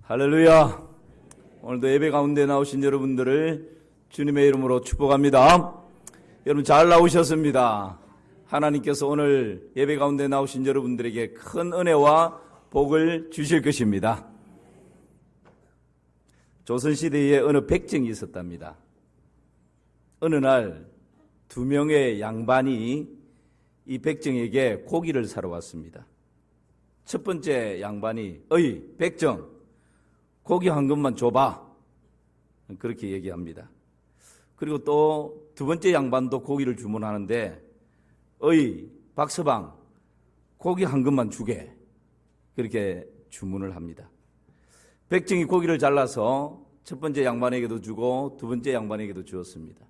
할렐루야. 오늘도 예배 가운데 나오신 여러분들을 주님의 이름으로 축복합니다. 여러분 잘 나오셨습니다. 하나님께서 오늘 예배 가운데 나오신 여러분들에게 큰 은혜와 복을 주실 것입니다. 조선시대에 어느 백정이 있었답니다. 어느 날 2명의 양반이 이 백정에게 고기를 사러 왔습니다. 첫 번째 양반이 어이 백정 고기 한 것만 줘봐, 그렇게 얘기합니다. 그리고 또 두 번째 양반도 고기를 주문하는데 어이 박서방 고기 한 것만 주게, 그렇게 주문을 합니다. 백정이 고기를 잘라서 첫 번째 양반에게도 주고 두 번째 양반에게도 주었습니다.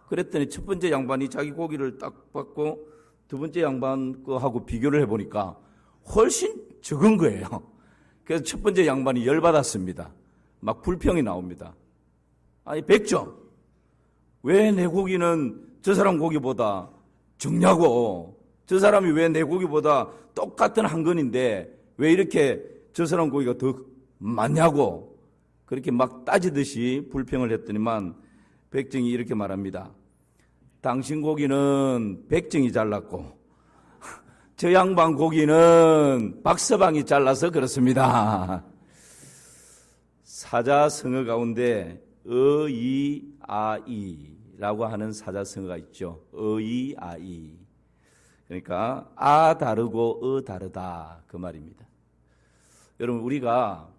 그랬더니 첫 번째 양반이 자기 고기를 딱 받고 두 번째 양반 거하고 비교를 해보니까 훨씬 적은 거예요. 그래서 첫 번째 양반이 열받았습니다. 막 불평이 나옵니다. 아니 백정, 왜 내 고기는 저 사람 고기보다 적냐고, 저 사람이 왜 내 고기보다 똑같은 한 건인데 왜 이렇게 저 사람 고기가 더 많냐고, 그렇게 막 따지듯이 불평을 했더니만 백정이 이렇게 말합니다. 당신 고기는 백정이 잘랐고 저 양반 고기는 박서방이 잘라서 그렇습니다. 사자성어 가운데 어이아이라고 하는 사자성어가 있죠. 어이아이. 그러니까 아 다르고 어 다르다, 그 말입니다. 여러분 우리가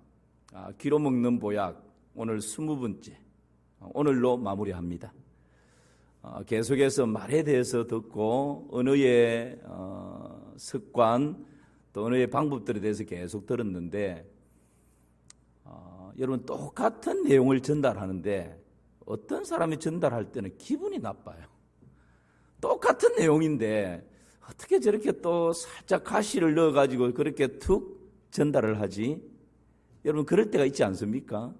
귀로 먹는 보약 오늘 20번째, 오늘로 마무리합니다. 계속해서 말에 대해서 듣고 언어의 습관 또 언어의 방법들에 대해서 계속 들었는데 여러분 똑같은 내용을 전달하는데 어떤 사람이 전달할 때는 기분이 나빠요. 똑같은 내용인데 어떻게 저렇게 또 살짝 가시를 넣어가지고 그렇게 툭 전달을 하지? 여러분 그럴 때가 있지 않습니까?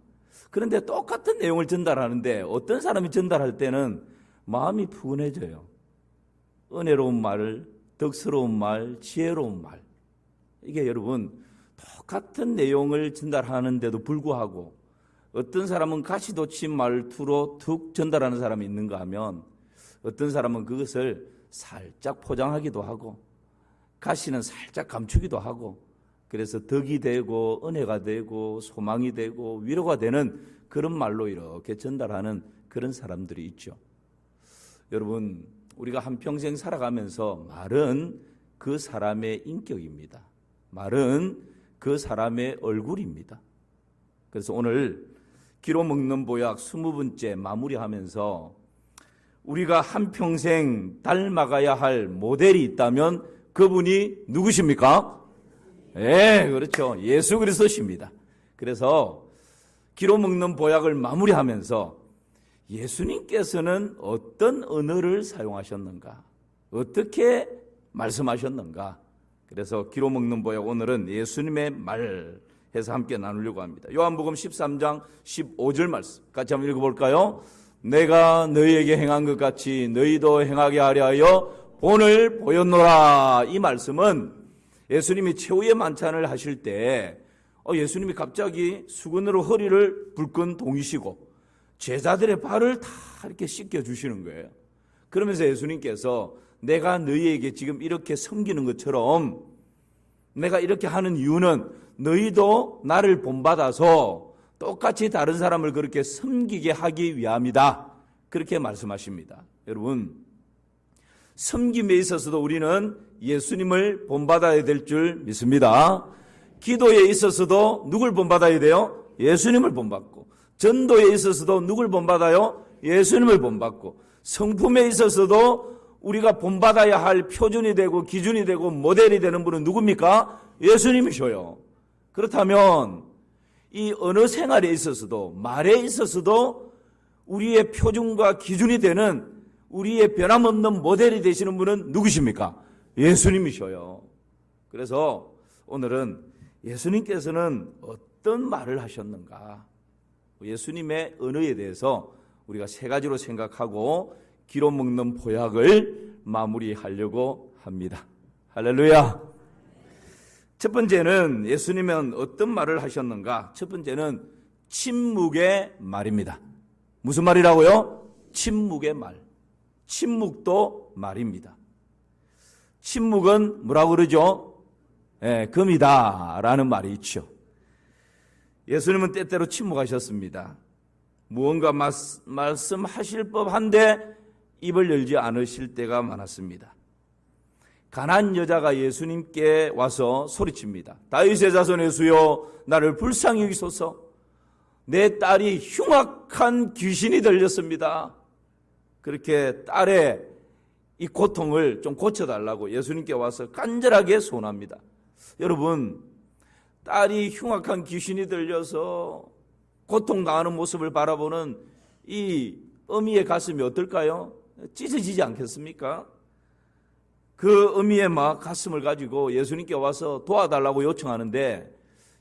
그런데 똑같은 내용을 전달하는데 어떤 사람이 전달할 때는 마음이 푸근해져요. 은혜로운 말, 덕스러운 말, 지혜로운 말. 이게 여러분 똑같은 내용을 전달하는데도 불구하고 어떤 사람은 가시돋친 말투로 툭 전달하는 사람이 있는가 하면 어떤 사람은 그것을 살짝 포장하기도 하고 가시는 살짝 감추기도 하고 그래서 덕이 되고 은혜가 되고 소망이 되고 위로가 되는 그런 말로 이렇게 전달하는 그런 사람들이 있죠. 여러분 우리가 한평생 살아가면서 말은 그 사람의 인격입니다. 말은 그 사람의 얼굴입니다. 그래서 오늘 귀로 먹는 보약 20번째 마무리하면서 우리가 한평생 닮아가야 할 모델이 있다면 그분이 누구십니까? 예, 그렇죠. 예수 그리스도십니다. 그래서 귀로 먹는 보약을 마무리하면서 예수님께서는 어떤 언어를 사용하셨는가, 어떻게 말씀하셨는가, 그래서 귀로 먹는 보약 오늘은 예수님의 말 해서 함께 나누려고 합니다. 요한복음 13장 15절 말씀 같이 한번 읽어볼까요? 내가 너희에게 행한 것 같이 너희도 행하게 하려 하여 본을 보였노라. 이 말씀은 예수님이 최후의 만찬을 하실 때 예수님이 갑자기 수건으로 허리를 불끈 동이시고 제자들의 발을 다 이렇게 씻겨주시는 거예요. 그러면서 예수님께서 내가 너희에게 지금 이렇게 섬기는 것처럼 내가 이렇게 하는 이유는 너희도 나를 본받아서 똑같이 다른 사람을 그렇게 섬기게 하기 위함이다, 그렇게 말씀하십니다. 여러분 섬김에 있어서도 우리는 예수님을 본받아야 될 줄 믿습니다. 기도에 있어서도 누굴 본받아야 돼요? 예수님을 본받고, 전도에 있어서도 누굴 본받아요? 예수님을 본받고, 성품에 있어서도 우리가 본받아야 할 표준이 되고 기준이 되고 모델이 되는 분은 누굽니까? 예수님이셔요. 그렇다면 이 언어 생활에 있어서도 말에 있어서도 우리의 표준과 기준이 되는 우리의 변함없는 모델이 되시는 분은 누구십니까? 예수님이셔요. 그래서 오늘은 예수님께서는 어떤 말을 하셨는가, 예수님의 언어에 대해서 우리가 3가지로 생각하고 귀로 먹는 보약을 마무리하려고 합니다. 할렐루야. 첫 번째는 예수님은 어떤 말을 하셨는가? 첫 번째는 침묵의 말입니다. 무슨 말이라고요? 침묵의 말. 침묵도 말입니다. 침묵은 뭐라고 그러죠? 금이다 라는 말이 있죠. 예수님은 때때로 침묵하셨습니다. 무언가 말씀하실 법한데 입을 열지 않으실 때가 많았습니다. 가난한 여자가 예수님께 와서 소리칩니다. 다윗의 자손 예수여, 나를 불쌍히 여기소서. 내 딸이 흉악한 귀신이 들렸습니다. 그렇게 딸의 이 고통을 좀 고쳐달라고 예수님께 와서 간절하게 소원합니다. 여러분, 딸이 흉악한 귀신이 들려서 고통당하는 모습을 바라보는 이 어미의 가슴이 어떨까요? 찢어지지 않겠습니까? 그 어미의 가슴을 가지고 예수님께 와서 도와달라고 요청하는데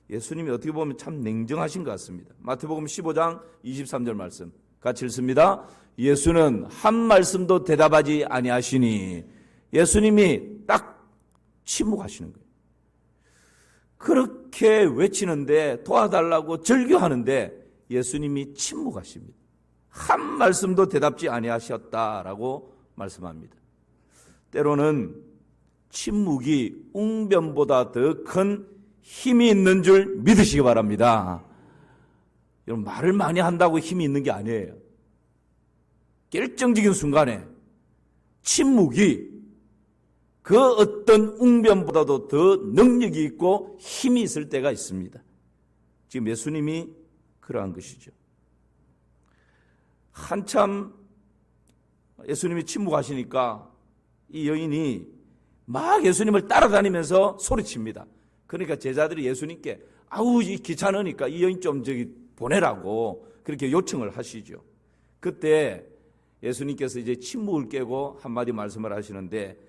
예수님이 어떻게 보면 참 냉정하신 것 같습니다. 마태복음 15장 23절 말씀 같이 읽습니다. 예수는 한 말씀도 대답하지 아니하시니, 예수님이 딱 침묵하시는 거예요. 그렇게 외치는데, 도와달라고 절규하는데 예수님이 침묵하십니다. 한 말씀도 대답지 아니하셨다라고 말씀합니다. 때로는 침묵이 웅변보다 더 큰 힘이 있는 줄 믿으시기 바랍니다. 여러분, 말을 많이 한다고 힘이 있는 게 아니에요. 결정적인 순간에 침묵이 그 어떤 웅변보다도 더 능력이 있고 힘이 있을 때가 있습니다. 지금 예수님이 그러한 것이죠. 한참 예수님이 침묵하시니까 이 여인이 막 예수님을 따라다니면서 소리칩니다. 그러니까 제자들이 예수님께 아우 귀찮으니까 이 여인 좀 보내라고 그렇게 요청을 하시죠. 그때 예수님께서 이제 침묵을 깨고 한마디 말씀을 하시는데,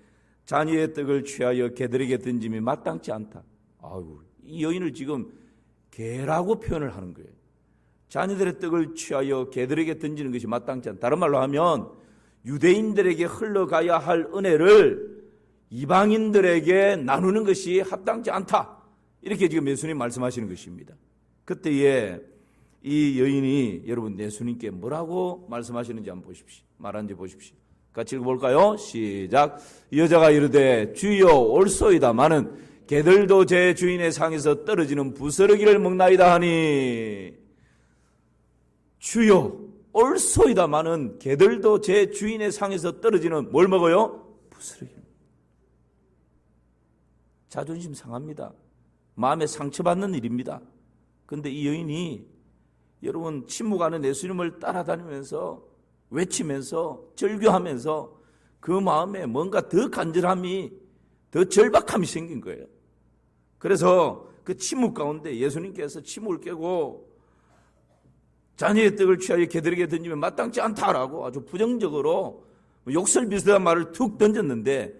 자녀의 떡을 취하여 개들에게 던짐이 마땅치 않다. 아유, 이 여인을 지금 개라고 표현을 하는 거예요. 자녀들의 떡을 취하여 개들에게 던지는 것이 마땅치 않다. 다른 말로 하면 유대인들에게 흘러가야 할 은혜를 이방인들에게 나누는 것이 합당치 않다. 이렇게 지금 예수님 말씀하시는 것입니다. 그때에 이 여인이 여러분 예수님께 뭐라고 말씀하시는지 한번 보십시오. 말하는지 보십시오. 같이 읽어볼까요? 시작. 이 여자가 이르되 주여 올소이다마는 개들도 제 주인의 상에서 떨어지는 부스러기를 먹나이다 하니, 주여 올소이다마는 개들도 제 주인의 상에서 떨어지는 뭘 먹어요? 부스러기. 자존심 상합니다. 마음에 상처받는 일입니다. 그런데 이 여인이 여러분 침묵하는 예수님을 따라다니면서 외치면서 절규하면서 그 마음에 뭔가 더 간절함이, 더 절박함이 생긴 거예요. 그래서 그 침묵 가운데 예수님께서 침묵을 깨고 자녀의 떡을 취하여 개들에게 던지면 마땅치 않다라고 아주 부정적으로 욕설 비슷한 말을 툭 던졌는데,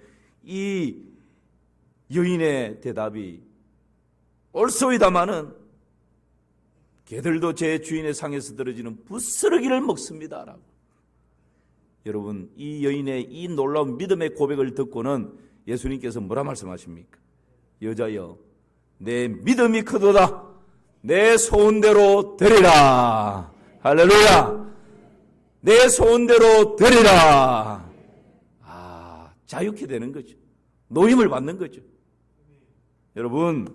이 여인의 대답이 올소이다마는 개들도 제 주인의 상에서 떨어지는 부스러기를 먹습니다 라고. 여러분, 이 여인의 이 놀라운 믿음의 고백을 듣고는 예수님께서 뭐라 말씀하십니까? 여자여, 내 믿음이 크도다. 내 소원대로 되리라. 할렐루야. 내 소원대로 되리라. 자유케 되는 거죠. 노임을 받는 거죠. 여러분,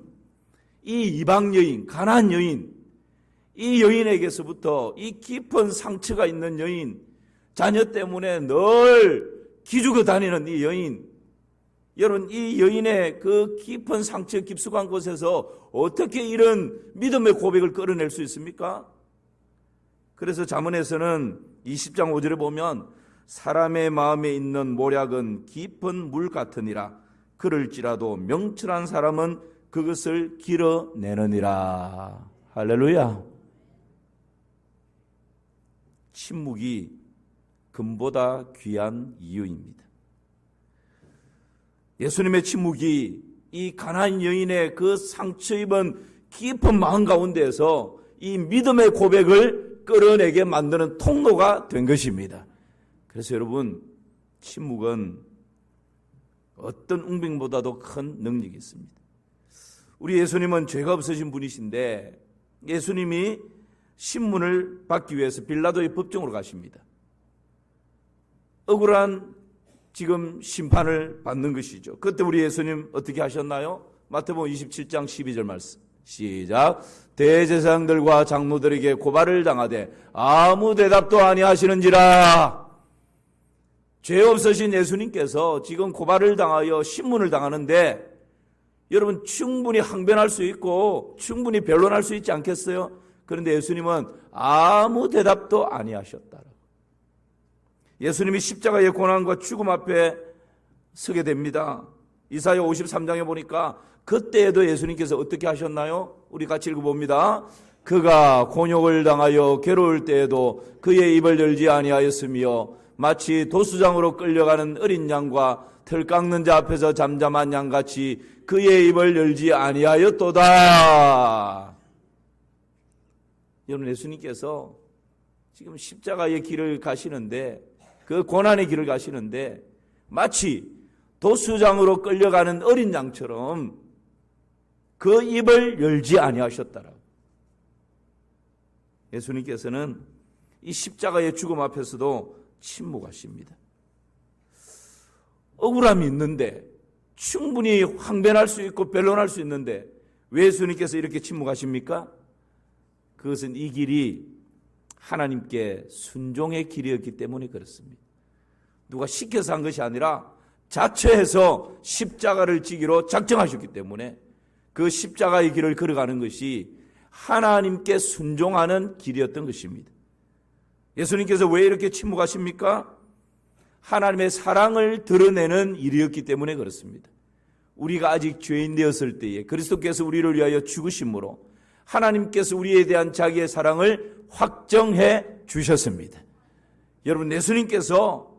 이 이방 여인, 가난한 여인, 이 여인에게서부터 이 깊은 상처가 있는 여인, 자녀 때문에 늘 기죽어 다니는 이 여인, 여러분, 이 여인의 그 깊은 상처 깊숙한 곳에서 어떻게 이런 믿음의 고백을 끌어낼 수 있습니까? 그래서 잠언에서는 20장 5절에 보면 사람의 마음에 있는 모략은 깊은 물 같으니라. 그럴지라도 명철한 사람은 그것을 길어내느니라. 할렐루야. 침묵이 금보다 귀한 이유입니다. 예수님의 침묵이 이 가난한 여인의 그 상처 입은 깊은 마음 가운데에서 이 믿음의 고백을 끌어내게 만드는 통로가 된 것입니다. 그래서 여러분, 침묵은 어떤 웅빙보다도 큰 능력이 있습니다. 우리 예수님은 죄가 없으신 분이신데 예수님이 신문을 받기 위해서 빌라도의 법정으로 가십니다. 억울한 지금 심판을 받는 것이죠. 그때 우리 예수님 어떻게 하셨나요? 마태복음 27장 12절 말씀. 시작. 대제사장들과 장로들에게 고발을 당하되 아무 대답도 아니하시는지라. 죄 없으신 예수님께서 지금 고발을 당하여 신문을 당하는데 여러분 충분히 항변할 수 있고 충분히 변론할 수 있지 않겠어요? 그런데 예수님은 아무 대답도 아니하셨다. 예수님이 십자가의 고난과 죽음 앞에 서게 됩니다. 이사야 53장에 보니까 그때에도 예수님께서 어떻게 하셨나요? 우리 같이 읽어봅니다. 그가 곤욕을 당하여 괴로울 때에도 그의 입을 열지 아니하였으며 마치 도수장으로 끌려가는 어린 양과 털 깎는 자 앞에서 잠잠한 양같이 그의 입을 열지 아니하였도다. 여러분, 예수님께서 지금 십자가의 길을 가시는데 그 고난의 길을 가시는데 마치 도수장으로 끌려가는 어린 양처럼 그 입을 열지 아니하셨다라고. 예수님께서는 이 십자가의 죽음 앞에서도 침묵하십니다. 억울함이 있는데 충분히 항변할 수 있고 변론할 수 있는데 왜 예수님께서 이렇게 침묵하십니까? 그것은 이 길이 하나님께 순종의 길이었기 때문에 그렇습니다. 누가 시켜서 한 것이 아니라 자처해서 십자가를 지기로 작정하셨기 때문에 그 십자가의 길을 걸어가는 것이 하나님께 순종하는 길이었던 것입니다. 예수님께서 왜 이렇게 침묵하십니까? 하나님의 사랑을 드러내는 일이었기 때문에 그렇습니다. 우리가 아직 죄인 되었을 때에 그리스도께서 우리를 위하여 죽으심으로 하나님께서 우리에 대한 자기의 사랑을 확정해 주셨습니다. 여러분, 예수님께서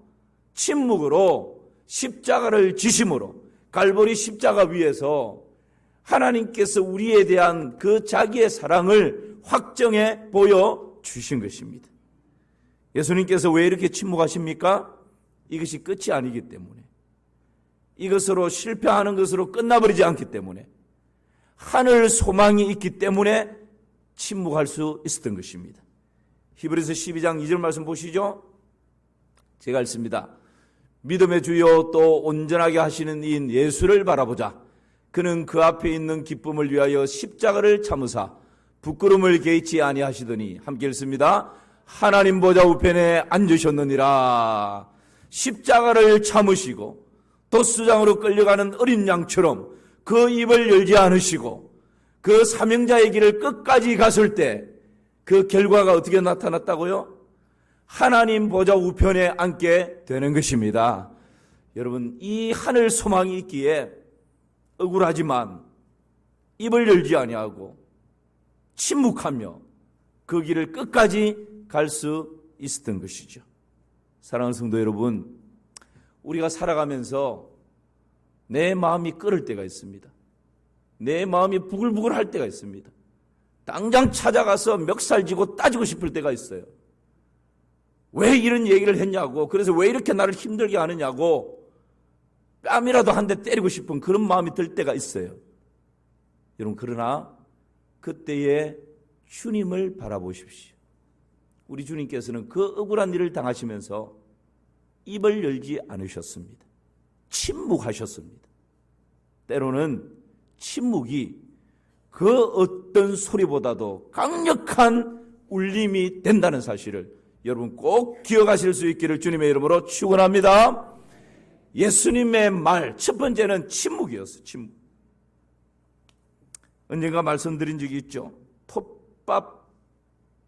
침묵으로 십자가를 지심으로 갈보리 십자가 위에서 하나님께서 우리에 대한 그 자기의 사랑을 확정해 보여주신 것입니다. 예수님께서 왜 이렇게 침묵하십니까? 이것이 끝이 아니기 때문에, 이것으로 실패하는 것으로 끝나버리지 않기 때문에, 하늘 소망이 있기 때문에 침묵할 수 있었던 것입니다. 히브리서 12장 2절 말씀 보시죠. 제가 읽습니다. 믿음의 주요 또 온전하게 하시는 이인 예수를 바라보자. 그는 그 앞에 있는 기쁨을 위하여 십자가를 참으사 부끄러움을 개의치 아니하시더니, 함께 읽습니다. 하나님 보좌 우편에 앉으셨느니라. 십자가를 참으시고 도수장으로 끌려가는 어린 양처럼 그 입을 열지 않으시고 그 사명자의 길을 끝까지 갔을 때 그 결과가 어떻게 나타났다고요? 하나님 보좌 우편에 앉게 되는 것입니다. 여러분, 이 하늘 소망이 있기에 억울하지만 입을 열지 아니하고 침묵하며 그 길을 끝까지 갈 수 있었던 것이죠. 사랑하는 성도 여러분, 우리가 살아가면서 내 마음이 끓을 때가 있습니다. 내 마음이 부글부글 할 때가 있습니다. 당장 찾아가서 멱살쥐고 따지고 싶을 때가 있어요. 왜 이런 얘기를 했냐고, 그래서 왜 이렇게 나를 힘들게 하느냐고 뺨이라도 한 대 때리고 싶은 그런 마음이 들 때가 있어요. 여러분, 그러나 그때에 주님을 바라보십시오. 우리 주님께서는 그 억울한 일을 당하시면서 입을 열지 않으셨습니다. 침묵하셨습니다. 때로는 침묵이 그 어떤 소리보다도 강력한 울림이 된다는 사실을 여러분 꼭 기억하실 수 있기를 주님의 이름으로 축원합니다. 예수님의 말 첫 번째는 침묵이었어요. 침묵. 언젠가 말씀드린 적이 있죠. 톱밥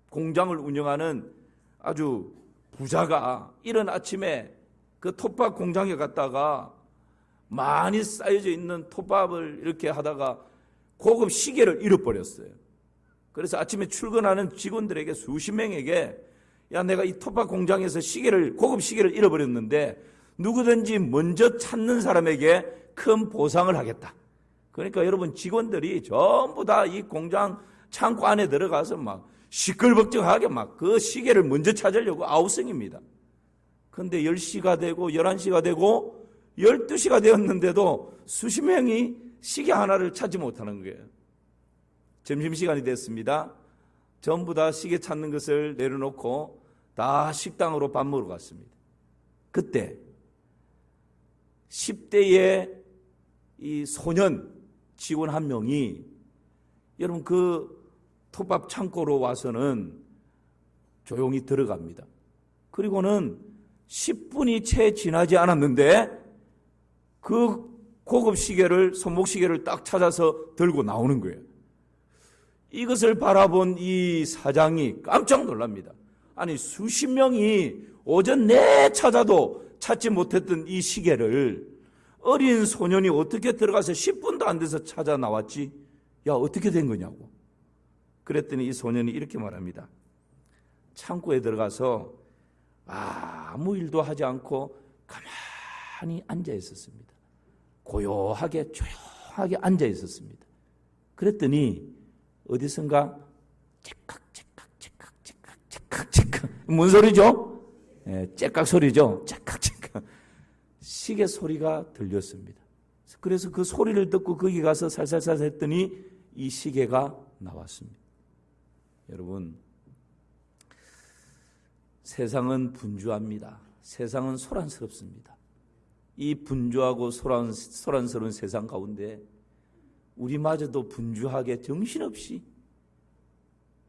공장을 운영하는 아주 부자가 이른 아침에 그 톱밥 공장에 갔다가 많이 쌓여져 있는 톱밥을 이렇게 하다가 고급 시계를 잃어버렸어요. 그래서 아침에 출근하는 직원들에게 수십 명에게, 야, 내가 이 톱밥 공장에서 고급 시계를 잃어버렸는데 누구든지 먼저 찾는 사람에게 큰 보상을 하겠다. 그러니까 여러분, 직원들이 전부 다 이 공장 창고 안에 들어가서 막 시끌벅적하게 막 그 시계를 먼저 찾으려고 아우성입니다. 그런데 10시가 되고 11시가 되고 12시가 되었는데도 수십 명이 시계 하나를 찾지 못하는 거예요. 점심시간이 됐습니다. 전부 다 시계 찾는 것을 내려놓고 다 식당으로 밥 먹으러 갔습니다. 그때 10대의 이 소년 직원 한 명이 여러분 그 톱밥 창고로 와서는 조용히 들어갑니다. 그리고는 10분이 채 지나지 않았는데 그 고급 시계를, 손목 시계를 딱 찾아서 들고 나오는 거예요. 이것을 바라본 이 사장이 깜짝 놀랍니다. 아니 수십 명이 오전 내 찾아도 찾지 못했던 이 시계를 어린 소년이 어떻게 들어가서 10분도 안 돼서 찾아 나왔지? 야, 어떻게 된 거냐고. 그랬더니 이 소년이 이렇게 말합니다. 창고에 들어가서 아무 일도 하지 않고 가만히 앉아 있었습니다. 고요하게 조용하게 앉아 있었습니다. 그랬더니 어디선가 째깍 뭔 소리죠? 째깍 소리죠. 째깍 시계 소리가 들렸습니다. 그래서 그 소리를 듣고 거기 가서 살살살 했더니 이 시계가 나왔습니다. 여러분, 세상은 분주합니다. 세상은 소란스럽습니다. 이 분주하고 소란스러운 세상 가운데 우리마저도 분주하게 정신없이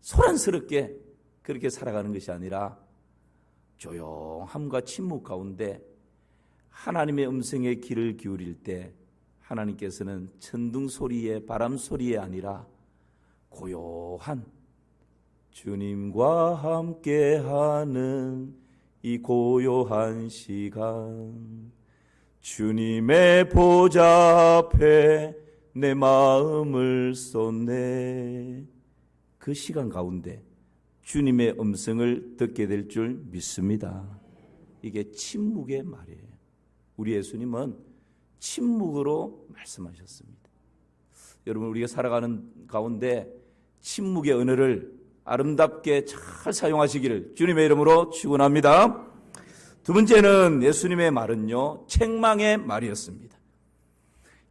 소란스럽게 그렇게 살아가는 것이 아니라 조용함과 침묵 가운데 하나님의 음성에 귀를 기울일 때 하나님께서는 천둥 소리에 바람 소리에 아니라 고요한 주님과 함께하는 이 고요한 시간, 주님의 보좌 앞에 내 마음을 쏟네. 그 시간 가운데 주님의 음성을 듣게 될 줄 믿습니다. 이게 침묵의 말이에요. 우리 예수님은 침묵으로 말씀하셨습니다. 여러분, 우리가 살아가는 가운데 침묵의 언어를 아름답게 잘 사용하시기를 주님의 이름으로 축원합니다. 두 번째는 예수님의 말은요, 책망의 말이었습니다.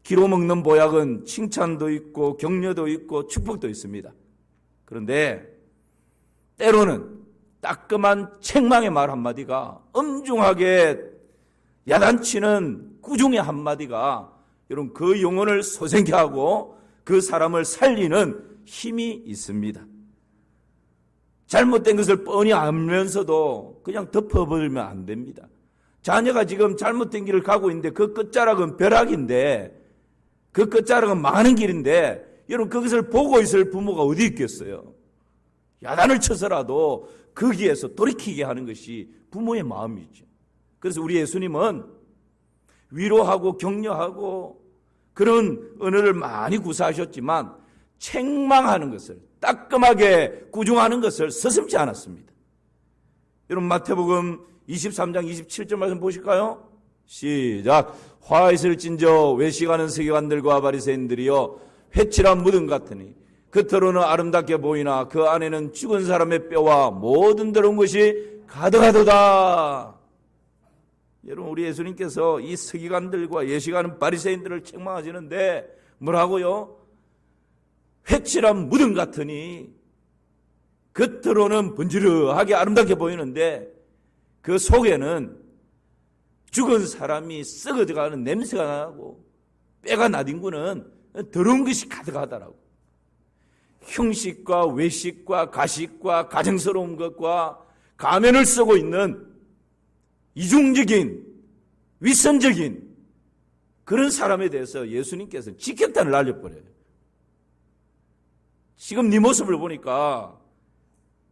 기로 먹는 보약은 칭찬도 있고 격려도 있고 축복도 있습니다. 그런데 때로는 따끔한 책망의 말 한마디가 엄중하게 야단치는 꾸중의 한마디가 여러분 그 영혼을 소생케 하고 그 사람을 살리는 힘이 있습니다. 잘못된 것을 뻔히 알면서도 그냥 덮어버리면 안 됩니다. 자녀가 지금 잘못된 길을 가고 있는데 그 끝자락은 벼락인데 그 끝자락은 많은 길인데 여러분 그것을 보고 있을 부모가 어디 있겠어요? 야단을 쳐서라도 거기에서 돌이키게 하는 것이 부모의 마음이죠. 그래서 우리 예수님은 위로하고 격려하고 그런 언어를 많이 구사하셨지만 책망하는 것을, 따끔하게 꾸중하는 것을 서슴지 않았습니다. 여러분 마태복음 23장 27절 말씀 보실까요? 시작. 화 있을진저 외식하는 서기관들과 바리새인들이여 회칠한 무덤 같으니 겉으로는 아름답게 보이나 그 안에는 죽은 사람의 뼈와 모든 더러운 것이 가득하도다. 여러분 우리 예수님께서 이 서기관들과 예식하는 바리새인들을 책망하시는데 뭐라고요? 회칠한 무덤 같으니 겉으로는 번지르하게 아름답게 보이는데 그 속에는 죽은 사람이 썩어져가는 냄새가 나고 뼈가 나뒹구는 더러운 것이 가득하다라고. 형식과 외식과 가식과 가정스러운 것과 가면을 쓰고 있는 이중적인 위선적인 그런 사람에 대해서 예수님께서 직격탄을 날려버려요. 지금 네 모습을 보니까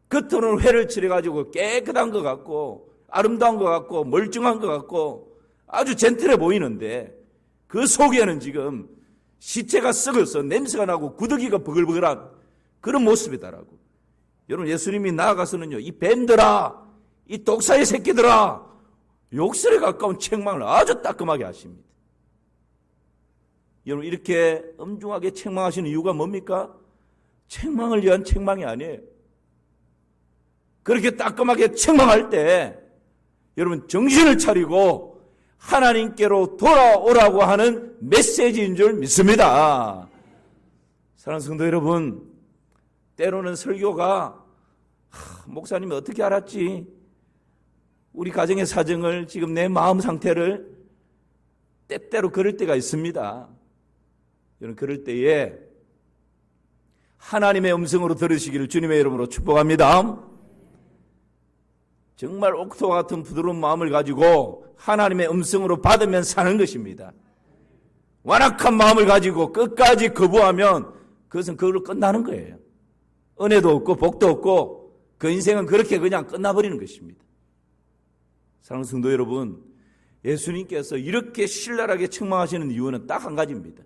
겉으로는 회를 칠해가지고 깨끗한 것 같고 아름다운 것 같고 멀쩡한 것 같고 아주 젠틀해 보이는데 그 속에는 지금 시체가 썩어서 냄새가 나고 구더기가 버글버글한 그런 모습이다라고. 여러분 예수님이 나아가서는요, 이 뱀들아, 이 독사의 새끼들아, 욕설에 가까운 책망을 아주 따끔하게 하십니다. 여러분 이렇게 엄중하게 책망하시는 이유가 뭡니까? 책망을 위한 책망이 아니에요. 그렇게 따끔하게 책망할 때 여러분 정신을 차리고 하나님께로 돌아오라고 하는 메시지인 줄 믿습니다. 사랑하는 성도 여러분, 때로는 설교가 목사님이 어떻게 알았지? 우리 가정의 사정을, 지금 내 마음 상태를 때때로 그럴 때가 있습니다. 여러분, 그럴 때에 하나님의 음성으로 들으시기를 주님의 이름으로 축복합니다. 정말 옥토와 같은 부드러운 마음을 가지고 하나님의 음성으로 받으면 사는 것입니다. 완악한 마음을 가지고 끝까지 거부하면 그것은 그걸로 끝나는 거예요. 은혜도 없고 복도 없고 그 인생은 그렇게 그냥 끝나버리는 것입니다. 사랑하는 성도 여러분, 예수님께서 이렇게 신랄하게 책망하시는 이유는 딱 한 가지입니다.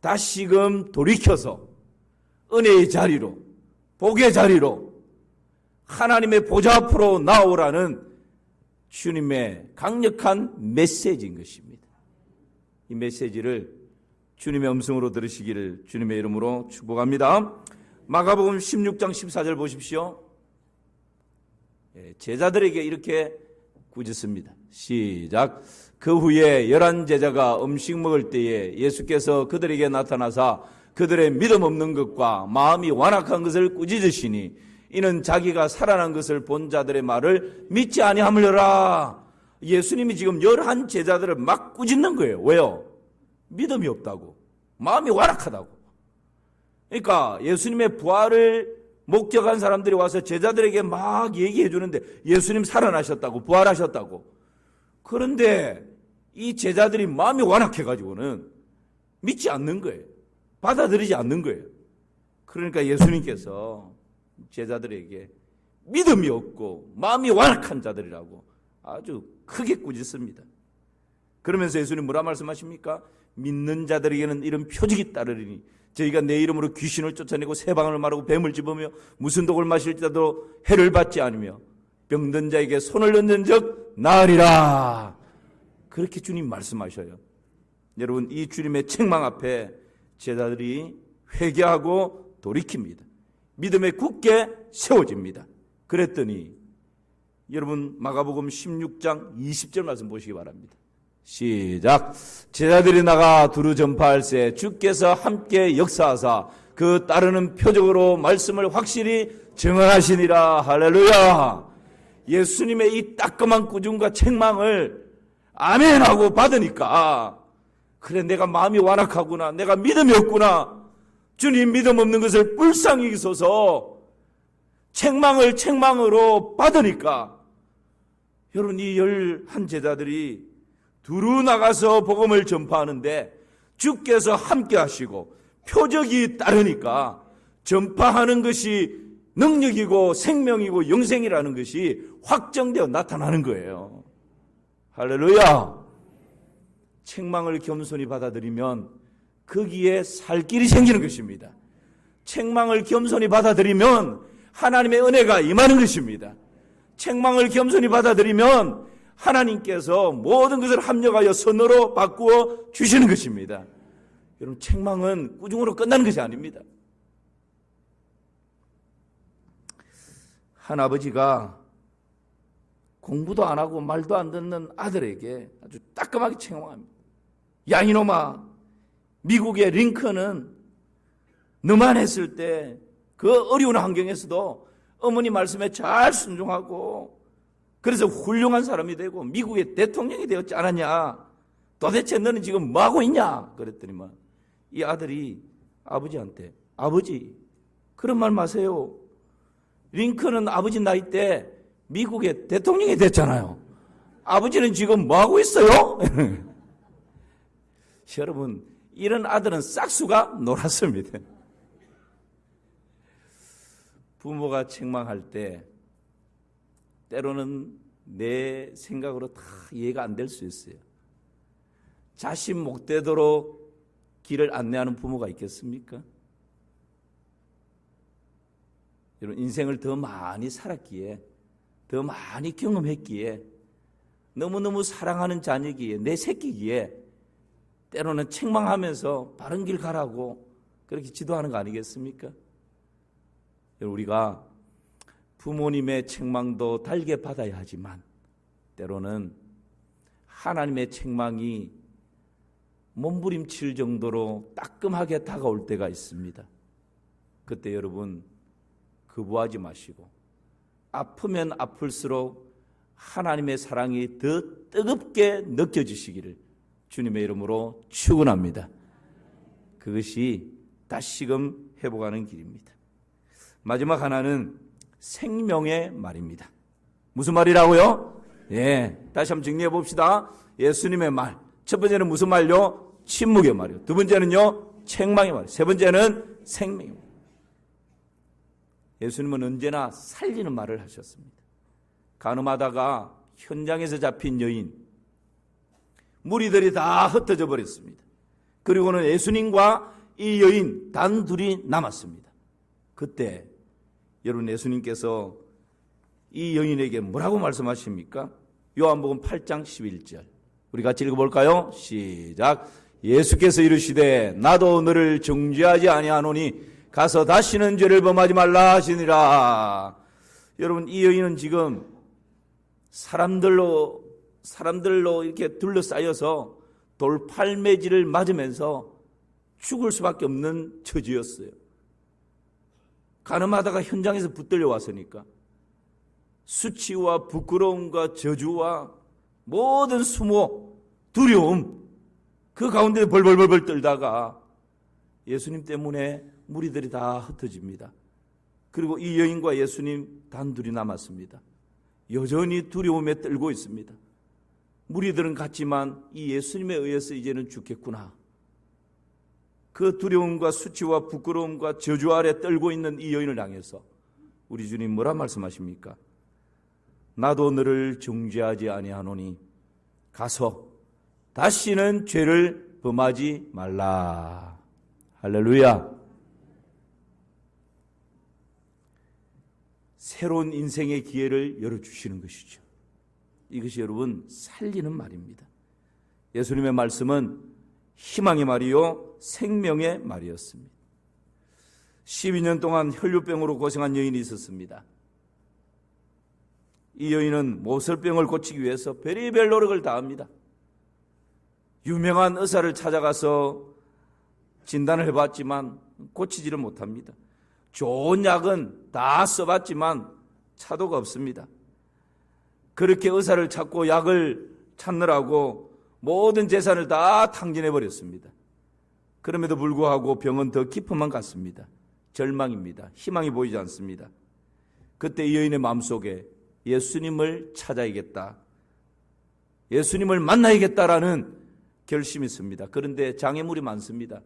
다시금 돌이켜서 은혜의 자리로, 복의 자리로 하나님의 보좌 앞으로 나오라는 주님의 강력한 메시지인 것입니다. 이 메시지를 주님의 음성으로 들으시기를 주님의 이름으로 축복합니다. 마가복음 16장 14절 보십시오. 제자들에게 이렇게 꾸짖습니다. 시작. 그 후에 11 제자가 음식 먹을 때에 예수께서 그들에게 나타나사 그들의 믿음 없는 것과 마음이 완악한 것을 꾸짖으시니 이는 자기가 살아난 것을 본 자들의 말을 믿지 아니함이라. 예수님이 지금 11 제자들을 막 꾸짖는 거예요. 왜요? 믿음이 없다고, 마음이 완악하다고. 그러니까 예수님의 부활을 목격한 사람들이 와서 제자들에게 막 얘기해 주는데 예수님 살아나셨다고, 부활하셨다고. 그런데 이 제자들이 마음이 완악해가지고는 믿지 않는 거예요. 받아들이지 않는 거예요. 그러니까 예수님께서 제자들에게 믿음이 없고 마음이 완악한 자들이라고 아주 크게 꾸짖습니다. 그러면서 예수님 뭐라 말씀하십니까? 믿는 자들에게는 이런 표적이 따르리니 저희가 내 이름으로 귀신을 쫓아내고 새방을 마르고 뱀을 집으며 무슨 독을 마실지라도 해를 받지 않으며 병든 자에게 손을 얹은 적 나으리라. 그렇게 주님 말씀하셔요. 여러분, 이 주님의 책망 앞에 제자들이 회개하고 돌이킵니다. 믿음에 굳게 세워집니다. 그랬더니 여러분, 마가복음 16장 20절 말씀 보시기 바랍니다. 시작. 제자들이 나가 두루 전파할세 주께서 함께 역사하사 그 따르는 표적으로 말씀을 확실히 증언하시니라. 할렐루야. 예수님의 이 따끔한 꾸중과 책망을 아멘하고 받으니까 그래, 내가 마음이 완악하구나, 내가 믿음이 없구나, 주님 믿음 없는 것을 불쌍히 여기소서 책망을 책망으로 받으니까 여러분, 이 11 제자들이 두루 나가서 복음을 전파하는데 주께서 함께 하시고 표적이 따르니까 전파하는 것이 능력이고 생명이고 영생이라는 것이 확정되어 나타나는 거예요. 할렐루야. 책망을 겸손히 받아들이면 거기에 살 길이 생기는 것입니다. 책망을 겸손히 받아들이면 하나님의 은혜가 임하는 것입니다. 책망을 겸손히 받아들이면 하나님께서 모든 것을 합력하여 선으로 바꾸어 주시는 것입니다. 여러분, 책망은 꾸중으로 끝나는 것이 아닙니다. 한 아버지가 공부도 안 하고 말도 안 듣는 아들에게 아주 따끔하게 책망합니다. 야, 이놈아, 미국의 링컨은 너만 했을 때 그 어려운 환경에서도 어머니 말씀에 잘 순종하고 그래서 훌륭한 사람이 되고 미국의 대통령이 되었지 않았냐? 도대체 너는 지금 뭐하고 있냐? 그랬더니만 이 아들이 아버지한테, 아버지, 그런 말 마세요. 링컨은 아버지 나이 때 미국의 대통령이 됐잖아요. 아버지는 지금 뭐하고 있어요? 여러분, 이런 아들은 싹수가 놀았습니다. 부모가 책망할 때 때로는 내 생각으로 다 이해가 안 될 수 있어요. 자신 목되도록 길을 안내하는 부모가 있겠습니까? 여러분, 인생을 더 많이 살았기에, 더 많이 경험했기에, 너무너무 사랑하는 자녀기에, 내 새끼기에 때로는 책망하면서 바른 길 가라고 그렇게 지도하는 거 아니겠습니까? 우리가 부모님의 책망도 달게 받아야 하지만 때로는 하나님의 책망이 몸부림칠 정도로 따끔하게 다가올 때가 있습니다. 그때 여러분 거부하지 마시고 아프면 아플수록 하나님의 사랑이 더 뜨겁게 느껴지시기를 주님의 이름으로 축원합니다. 그것이 다시금 회복하는 길입니다. 마지막 하나는 생명의 말입니다. 무슨 말이라고요? 다시 한번 정리해 봅시다. 예수님의 말. 첫 번째는 무슨 말요? 침묵의 말이요. 두 번째는요? 책망의 말. 세 번째는 생명의 말. 예수님은 언제나 살리는 말을 하셨습니다. 간음하다가 현장에서 잡힌 여인, 무리들이 다 흩어져 버렸습니다. 그리고는 예수님과 이 여인 단둘이 남았습니다. 그때 여러분 예수님께서 이 여인에게 뭐라고 말씀하십니까? 요한복음 8장 11절 우리 같이 읽어볼까요? 시작. 예수께서 이르시되 나도 너를 정죄하지 아니하노니 가서 다시는 죄를 범하지 말라 하시니라. 여러분 이 여인은 지금 사람들로 이렇게 둘러싸여서 돌팔매질을 맞으면서 죽을 수밖에 없는 처지였어요. 간음하다가 현장에서 붙들려 왔으니까 수치와 부끄러움과 저주와 모든 수모, 두려움 그 가운데 벌벌벌벌 떨다가 예수님 때문에 무리들이 다 흩어집니다. 그리고 이 여인과 예수님 단둘이 남았습니다. 여전히 두려움에 떨고 있습니다. 무리들은 갔지만 이 예수님에 의해서 이제는 죽겠구나. 그 두려움과 수치와 부끄러움과 저주 아래 떨고 있는 이 여인을 향해서 우리 주님 뭐라 말씀하십니까? 나도 너를 정죄하지 아니하노니 가서 다시는 죄를 범하지 말라. 할렐루야. 새로운 인생의 기회를 열어주시는 것이죠. 이것이 여러분 살리는 말입니다. 예수님의 말씀은 희망의 말이요 생명의 말이었습니다. 12년 동안 혈류병으로 고생한 여인이 있었습니다. 이 여인은 모설병을 고치기 위해서 별의별 노력을 다합니다. 유명한 의사를 찾아가서 진단을 해봤지만 고치지를 못합니다. 좋은 약은 다 써봤지만 차도가 없습니다. 그렇게 의사를 찾고 약을 찾느라고 모든 재산을 다 탕진해버렸습니다. 그럼에도 불구하고 병은 더 깊어만 갔습니다. 절망입니다. 희망이 보이지 않습니다. 그때 이 여인의 마음속에 예수님을 찾아야겠다, 예수님을 만나야겠다라는 결심이 있습니다. 그런데 장애물이 많습니다.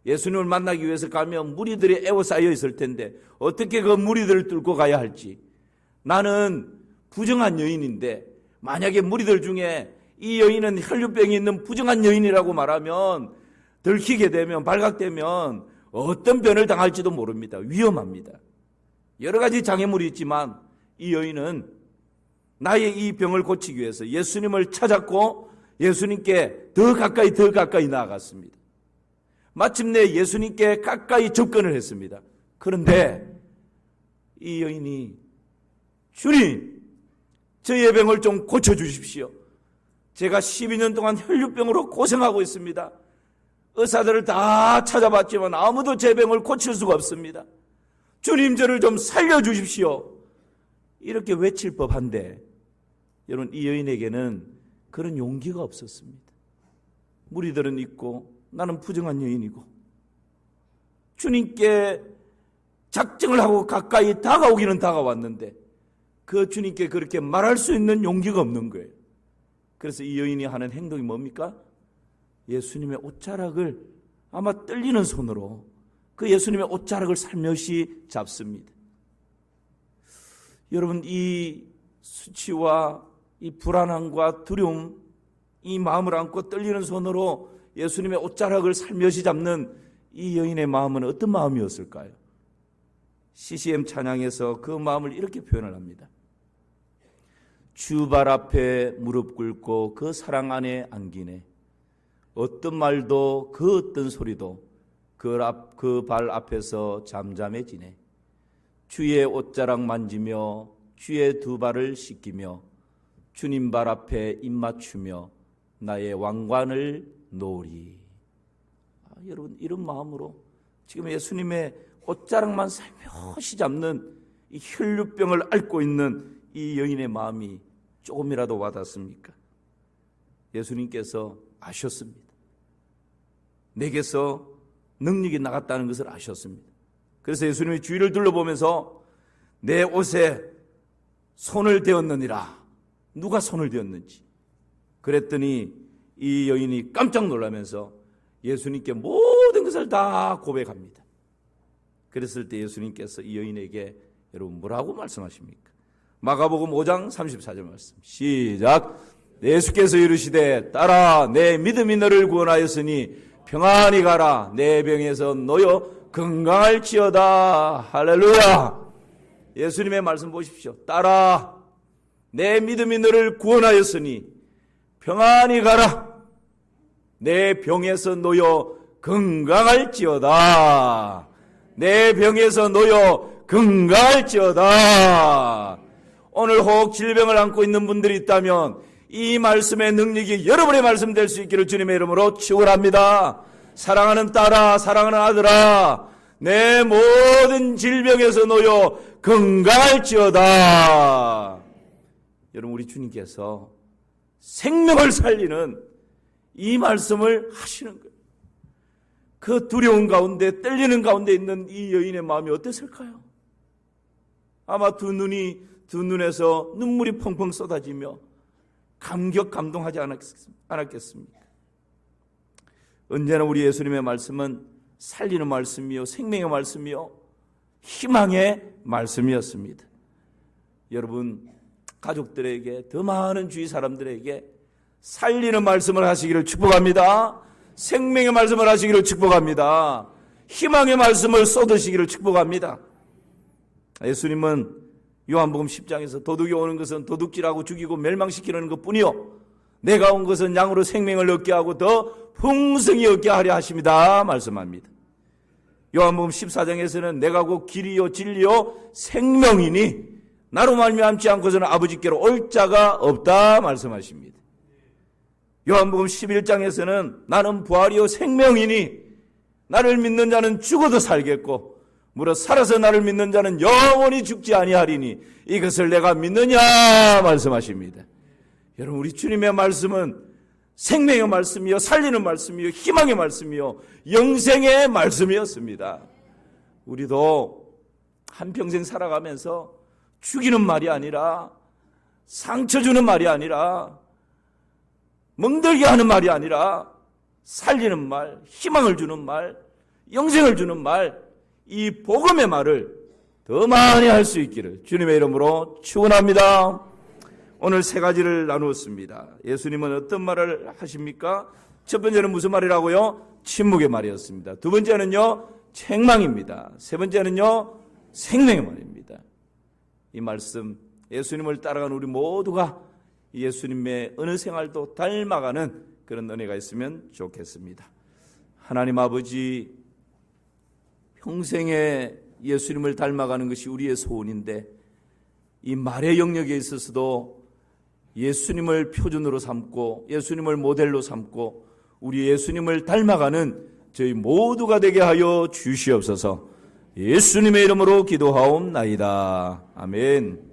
예수님을 만나기 위해서 가면 무리들이 에워싸여 있을 텐데 어떻게 그 무리들을 뚫고 가야 할지, 나는 부정한 여인인데 만약에 무리들 중에 이 여인은 혈류병이 있는 부정한 여인이라고 말하면 들키게 되면, 발각되면 어떤 변을 당할지도 모릅니다. 위험합니다. 여러 가지 장애물이 있지만 이 여인은 나의 이 병을 고치기 위해서 예수님을 찾았고 예수님께 더 가까이 나아갔습니다. 마침내 예수님께 가까이 접근을 했습니다. 그런데 이 여인이 주님, 저의 병을 좀 고쳐주십시오. 제가 12년 동안 혈류병으로 고생하고 있습니다. 의사들을 다 찾아봤지만 아무도 제 병을 고칠 수가 없습니다. 주님, 저를 좀 살려주십시오. 이렇게 외칠 법한데 여러분 이 여인에게는 그런 용기가 없었습니다. 무리들은 있고 나는 부정한 여인이고 주님께 작정을 하고 가까이 다가오기는 다가왔는데 그 주님께 그렇게 말할 수 있는 용기가 없는 거예요. 그래서 이 여인이 하는 행동이 뭡니까? 예수님의 옷자락을 아마 떨리는 손으로 그 예수님의 옷자락을 살며시 잡습니다. 여러분 이 수치와 이 불안함과 두려움, 이 마음을 안고 떨리는 손으로 예수님의 옷자락을 살며시 잡는 이 여인의 마음은 어떤 마음이었을까요? CCM 찬양에서 그 마음을 이렇게 표현을 합니다. 주 발 앞에 무릎 꿇고 그 사랑 안에 안기네. 어떤 말도 그 어떤 소리도 그 발 앞에서 잠잠해지네. 주의 옷자락 만지며 주의 두 발을 씻기며 주님 발 앞에 입맞추며 나의 왕관을 놓으리. 여러분, 이런 마음으로 지금 예수님의 옷자락만 살며시 잡는 이 혈류병을 앓고 있는 이 여인의 마음이 조금이라도 와닿습니까? 예수님께서 아셨습니다. 내게서 능력이 나갔다는 것을 아셨습니다. 그래서 예수님이 주위를 둘러보면서 내 옷에 손을 대었느니라. 누가 손을 대었는지. 그랬더니 이 여인이 깜짝 놀라면서 예수님께 모든 것을 다 고백합니다. 그랬을 때 예수님께서 이 여인에게 여러분 뭐라고 말씀하십니까? 마가복음 5장 34절 말씀 시작. 예수께서 이르시되 딸아 내 믿음이 너를 구원하였으니 평안히 가라. 내 병에서 놓여 건강할지어다. 할렐루야. 예수님의 말씀 보십시오. 딸아 내 믿음이 너를 구원하였으니 평안히 가라. 내 병에서 놓여 건강할지어다. 내 병에서 놓여 건강할지어다. 오늘 혹 질병을 안고 있는 분들이 있다면 이 말씀의 능력이 여러분의 말씀 될 수 있기를 주님의 이름으로 축원합니다. 사랑하는 딸아, 사랑하는 아들아, 내 모든 질병에서 놓여 건강할지어다. 여러분, 우리 주님께서 생명을 살리는 이 말씀을 하시는 거예요. 그 두려운 가운데 떨리는 가운데 있는 이 여인의 마음이 어땠을까요? 아마 두 눈에서 눈물이 펑펑 쏟아지며 감동하지 않았겠습니까? 언제나 우리 예수님의 말씀은 살리는 말씀이요 생명의 말씀이요 희망의 말씀이었습니다. 여러분, 가족들에게, 더 많은 주위 사람들에게 살리는 말씀을 하시기를 축복합니다. 생명의 말씀을 하시기를 축복합니다. 희망의 말씀을 쏟으시기를 축복합니다. 예수님은 요한복음 10장에서 도둑이 오는 것은 도둑질하고 죽이고 멸망시키는 것뿐이요 내가 온 것은 양으로 생명을 얻게 하고 더 풍성히 얻게 하려 하십니다 말씀합니다. 요한복음 14장에서는 내가 곧 길이요 진리요 생명이니 나로 말미암지 않고서는 아버지께로 올 자가 없다 말씀하십니다. 요한복음 11장에서는 나는 부활이요 생명이니 나를 믿는 자는 죽어도 살겠고 무릇 살아서 나를 믿는 자는 영원히 죽지 아니하리니 이것을 내가 믿느냐 말씀하십니다. 여러분, 우리 주님의 말씀은 생명의 말씀이요 살리는 말씀이요 희망의 말씀이요 영생의 말씀이었습니다. 우리도 한평생 살아가면서 죽이는 말이 아니라 상처 주는 말이 아니라 멍들게 하는 말이 아니라 살리는 말, 희망을 주는 말, 영생을 주는 말, 이 복음의 말을 더 많이 할 수 있기를 주님의 이름으로 축원합니다. 오늘 세 가지를 나누었습니다. 예수님은 어떤 말을 하십니까? 첫 번째는 무슨 말이라고요? 침묵의 말이었습니다. 두 번째는요, 책망입니다. 세 번째는요, 생명의 말입니다. 이 말씀, 예수님을 따라가는 우리 모두가 예수님의 어느 생활도 닮아가는 그런 은혜가 있으면 좋겠습니다. 하나님 아버지, 평생에 예수님을 닮아가는 것이 우리의 소원인데 이 말의 영역에 있어서도 예수님을 표준으로 삼고 예수님을 모델로 삼고 우리 예수님을 닮아가는 저희 모두가 되게 하여 주시옵소서. 예수님의 이름으로 기도하옵나이다. 아멘.